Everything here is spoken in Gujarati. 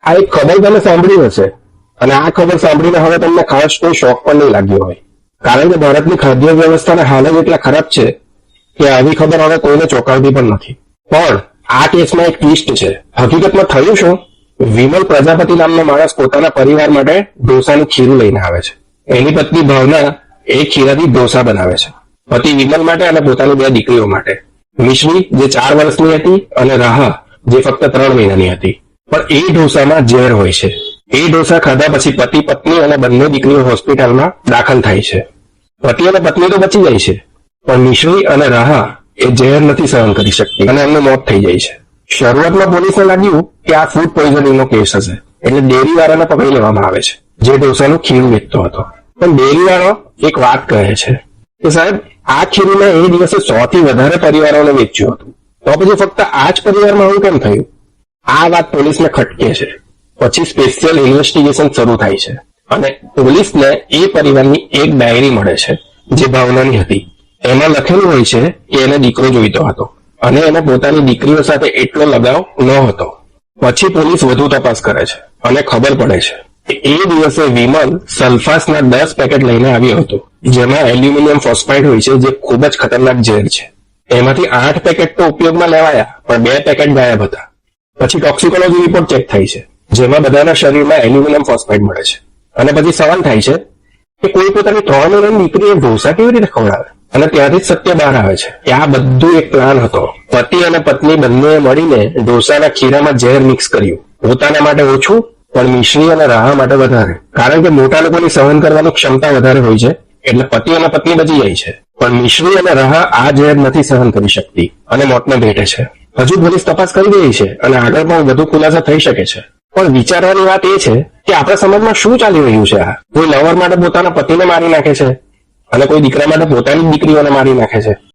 આ એક ખબર તમે સાંભળી હશે અને આ ખબર સાંભળીને હવે તમને ખાસ કોઈ શોખ પણ નહીં લાગ્યો હોય, કારણ કે ભારતની ખાદ્ય વ્યવસ્થાના હાલ જ એટલા ખરાબ છે કે આવી ખબર હવે કોઈને ચોંકાવતી પણ નથી. પણ આ કેસમાં એક ટ્વિસ્ટ છે. હકીકતમાં થયું શું, વિમલ પ્રજાપતિ નામનો માણસ પોતાના પરિવાર માટે ઢોસાનું ખીરું લઈને આવે છે. એની પત્ની ભાવના એ ખીરાથી ઢોસા બનાવે છે, પતિ વિમલ માટે અને પોતાની 2 દીકરીઓ માટે. મિશ્રી જે 4 વર્ષની હતી અને રાહા જે ફક્ત 3 મહિનાની હતી. પણ એ ઢોસામાં ઝેર હોય છે. એ ઢોસા ખાધા પછી પતિ પત્ની અને બંને દીકરીઓ હોસ્પિટલમાં દાખલ થાય છે. પતિ અને પત્ની તો બચી જાય છે, પણ મિશ્રી અને રાહા એ ઝેર નથી સહન કરી શકતી અને એમનું મોત થઈ જાય છે. શરૂઆતમાં પોલીસને લાગ્યું કે આ ફૂડ પોઈઝનિંગનો કેસ હશે, એટલે ડેરીવાળાને પકડી લેવામાં આવે છે, જે ઢોસાનું ખીરું વેચતો હતો. પણ ડેરીવાળો એક વાત કહે છે કે સાહેબ, આ ખીરું મેં એ દિવસે 100 થી વધારે પરિવારોને વેચ્યું હતું, તો પછી ફક્ત આ જ પરિવારમાં આવું કેમ થયું? આ વાત પોલીસને ખટકે છે. પછી સ્પેશિયલ ઇન્વેસ્ટિગેશન શરૂ થાય છે અને પોલીસને એ પરિવારની એક ડાયરી મળે છે જે ભાવનાની હતી. એમાં લખેલું હોય છે કે એને દીકરો જોઈતો હતો અને એને પોતાની દીકરીઓ સાથે એટલો લગાવ ન હતો. પછી પોલીસ વધુ તપાસ કરે છે અને ખબર પડે છે કે એ દિવસે વિમલ સલ્ફાસના 10 પેકેટ લઈને આવ્યો હતો, જેમાં એલ્યુમિનિયમ ફોસ્ફાઇડ હોય છે, જે ખૂબ જ ખતરનાક ઝેર છે. એમાંથી 8 પેકેટ તો ઉપયોગમાં લેવાયા, પણ 2 પેકેટ ગાયબ હતા. પછી ટોક્સિકોલોજી રિપોર્ટ ચેક થાય છે, જેમાં બધાના શરીરમાં એલ્યુમિનિયમ ફોસ્ફાઇડ મળે છે. અને પછી સવાલ થાય છે કે કોઈ પોતાની 3 મહિનાની દીકરીએ ઢોસા કેવી રીતે ખવડાવે? અને ત્યાંથી જ સત્ય બહાર આવે છે કે આ બધું એક પ્લાન હતો. પતિ અને પત્ની બંને મળીને ઢોસાના ખીરામાં ઝેર મિક્સ કર્યું, પોતાના માટે ઓછું પણ મિશ્રી અને રાહા માટે વધારે. કારણ કે મોટા લોકોની સહન કરવાની ક્ષમતા વધારે હોય છે, એટલે પતિ અને પત્ની બચી જાય છે, પણ મિશ્રી અને રાહા આ ઝેર નથી સહન કરી શકતી અને મોતને ભેટે છે. હજુ પોલીસ તપાસ કરી રહી છે અને આગળ પણ વધુ ખુલાસા થઈ શકે છે. પણ વિચારવાની વાત એ છે કે આપણા સમાજમાં શું ચાલી રહ્યું છે? આ કોઈ લવર માટે પોતાના પતિને મારી નાખે છે અને કોઈ દીકરા માટે પોતાની દીકરીઓને મારી નાખે છે.